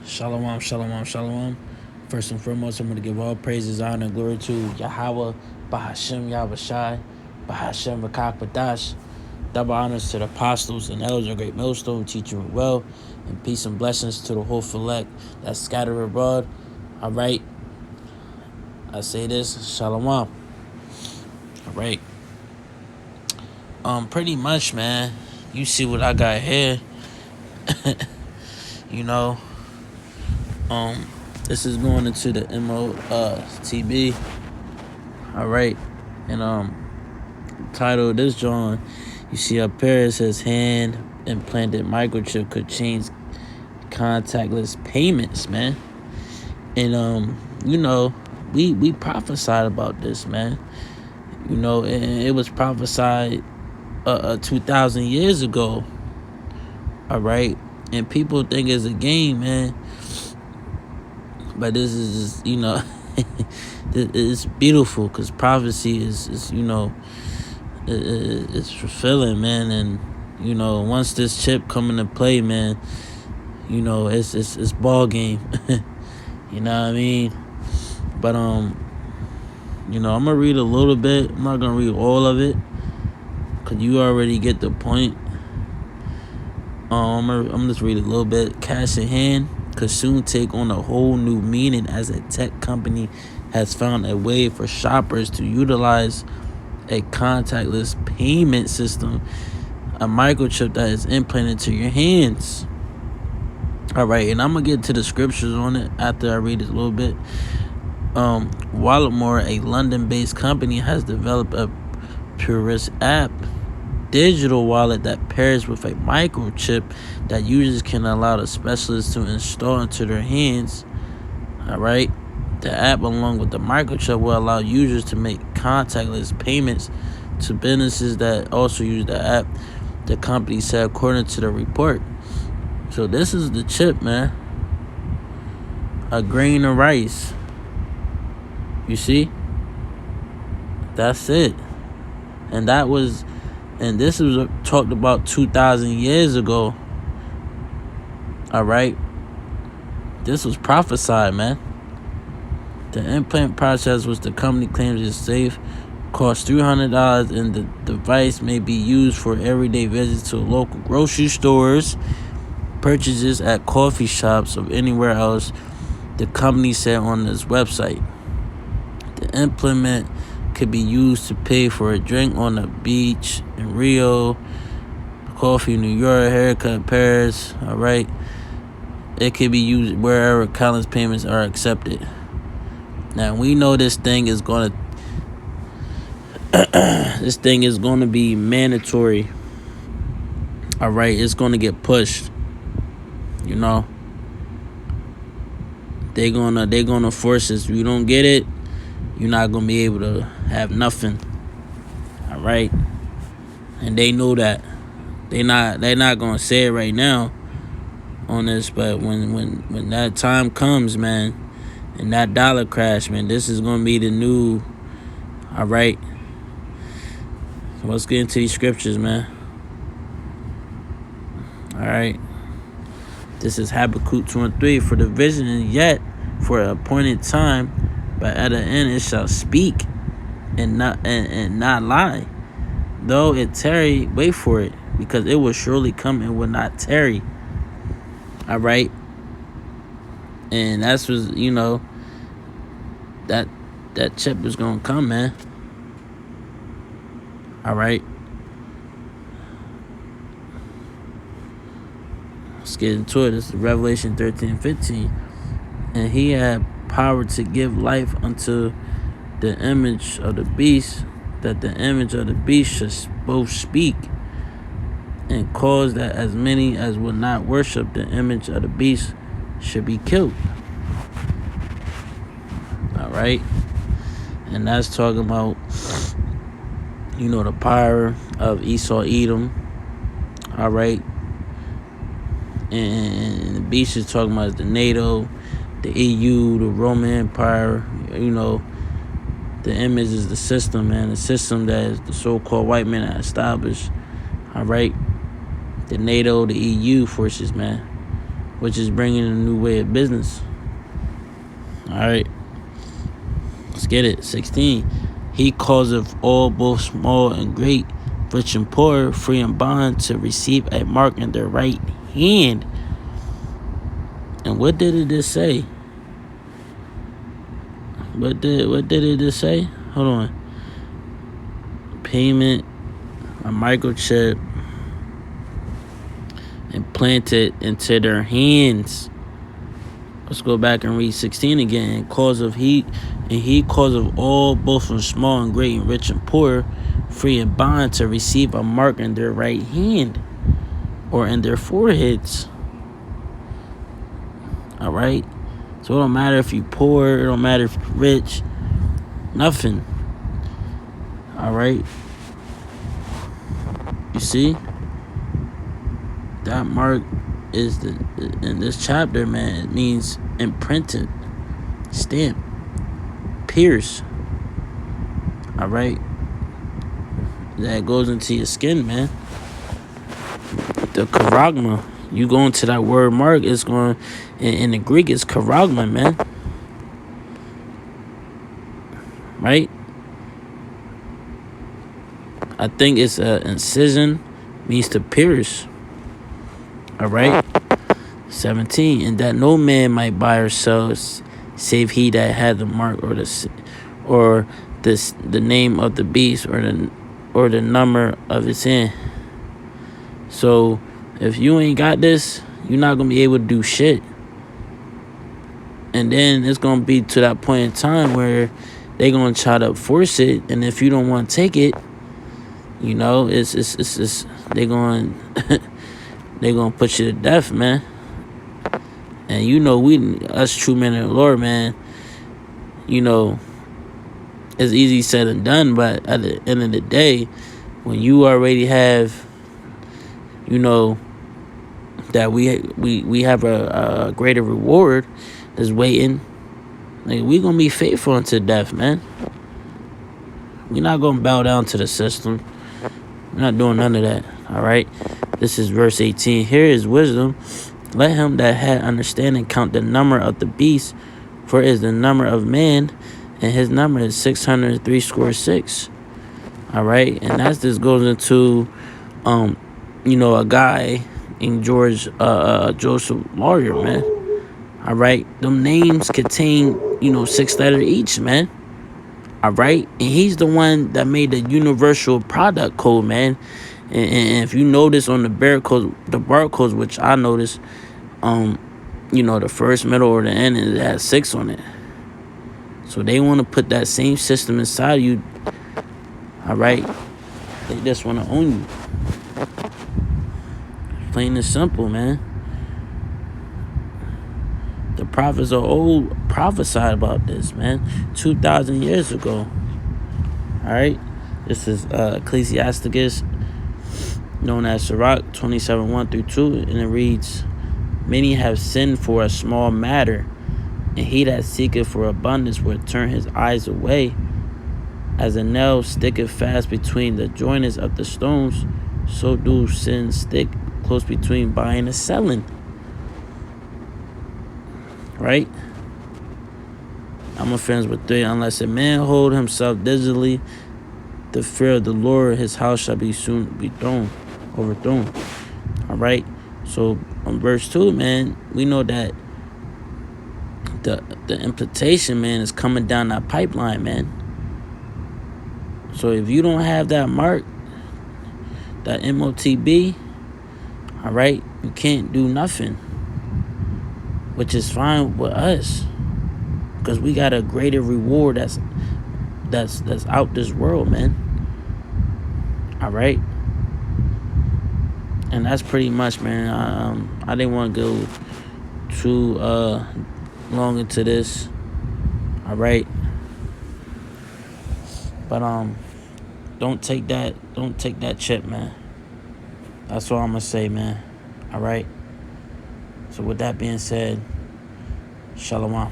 Shalom, shalom, shalom. First and foremost, I'm going to give all praises, honor, and glory to Yahweh, Bahashem, Yahushai, Bahashem, Rakak, Badash. Double honors to the apostles and elders of Great Millstone, teaching well, and peace and blessings to the whole select that's scattered abroad. All right, I say this, shalom. All right. Pretty much, man. You see what I got here. you know, this is going into the MOTB. All right, and title of this John, you see up here, it says hand implanted microchip could change contactless payments, man. And we prophesied about this, man. And it was prophesied 2,000 years ago. All right, and people think it's a game, man. But this is just, it's beautiful because prophecy is it's fulfilling, man. And once this chip come into play, man, it's ball game. You know what I mean? But I'm gonna read a little bit. I'm not gonna read all of it because you already get the point. I'm just read a little bit. Cash in hand could soon take on a whole new meaning as a tech company has found a way for shoppers to utilize a contactless payment system, a microchip that is implanted to your hands. All right, and I'm gonna get to the scriptures on it after I read it a little bit. Walletmore, a London-based company, has developed a Purist app digital wallet that pairs with a microchip that users can allow the specialists to install into their hands. All right, the app, along with the microchip, will allow users to make contactless payments to businesses that also use the app, the company said, according to the report. So this is the chip, man. A grain of rice. You see? That's it. And this was talked about 2,000 years ago. All right. This was prophesied, man. The implant process, which the company claims is safe, costs $300, and the device may be used for everyday visits to local grocery stores, purchases at coffee shops, or anywhere else, the company said on its website. The implement could be used to pay for a drink on the beach in Rio, coffee in New York, haircut in Paris. All right. It could be used wherever countless payments are accepted. Now we know this thing is gonna be mandatory. All right, it's gonna get pushed. They're gonna force us. If you don't get it, you're not gonna be able to have nothing. All right, and they know that. They're not gonna say it right now on this, but when that time comes, man, and that dollar crash, man, this is gonna be the new. All right, so let's get into these scriptures, man. All right, this is Habakkuk 2:3. For the vision is yet for an appointed time, but at the end it shall speak and not lie. Though it tarry, wait for it, because it will surely come and will not tarry. All right, and that's what that chip is gonna come, man. All right, let's get into it. This is Revelation 13:15, and he had power to give life unto the image of the beast, that the image of the beast should both speak and cause that as many as would not worship the image of the beast should be killed. All right, and that's talking about the power of Esau, Edom. All right, and the beast is talking about the NATO, the EU, the Roman Empire. The image is the system, man. The system that is the so-called white men that established. All right, the NATO, the EU forces, man. which is bringing a new way of business. All right, let's get it. 16. He causeth all, both small and great, rich and poor, free and bond, to receive a mark in their right hand. And what did it just say? What did it just say? Hold on. Payment, a microchip, implanted into their hands. Let's go back and read 16 again. He causeth all, both from small and great, and rich and poor, free and bond, to receive a mark in their right hand or in their foreheads. All right? So it don't matter if you're poor, it don't matter if you're rich, nothing. All right? You see? That mark is in this chapter, man, it means imprinted, stamp, pierce. All right? That goes into your skin, man. The charagma. You go into that word mark, it's going, in the Greek, it's charagma, man. Right? I think it's incision, means to pierce. All right? 17. And that no man might buy or sell, save he that had the mark or the name of the beast or the number of its hand. So if you ain't got this, you're not gonna be able to do shit. And then it's gonna be to that point in time where they gonna try to force it, and if you don't want to take it, you know, it's they going they gonna put you to death, man. And you know, us true men of the Lord, man, you know, it's easy said and done, but at the end of the day, when you already have, you know, that we have a greater reward that's waiting, like, we gonna be faithful unto death, man. We're not gonna bow down to the system. We're not doing none of that. All right, this is verse 18. Here is wisdom. Let him that had understanding count the number of the beast, for it is the number of man, and his number is 666. All right, and that's just goes into you know, a guy named Joseph Lawyer, man. All right, them names contain, you know, 6 letters each, man. All right, and he's the one that made the universal product code, man. And if you notice on the barcodes, which I noticed, you know, the first, middle, or the end, it has 6 on it. So they want to put that same system inside you. All right, they just want to own you. Plain and simple, man. The prophets of old prophesied about this, man, 2,000 years ago. All right, this is Ecclesiasticus, known as Sirach 27:1-2, and it reads, "Many have sinned for a small matter, and he that seeketh for abundance will turn his eyes away. As a nail sticketh fast between the joiners of the stones, so do sin stick close between buying and selling." Right? I'm offense with 3. Unless a man hold himself diligently, the fear of the Lord, his house shall be soon be overthrown. All right? So on verse 2, man, we know that the implication, man, is coming down that pipeline, man. So if you don't have that mark, that MOTB, all right, you can't do nothing, which is fine with us, because we got a greater reward that's out this world, man. All right, and that's pretty much, man. I didn't want to go too long into this. All right, but don't take that chip, man. That's all I'm gonna say, man. All right. So with that being said, shalom.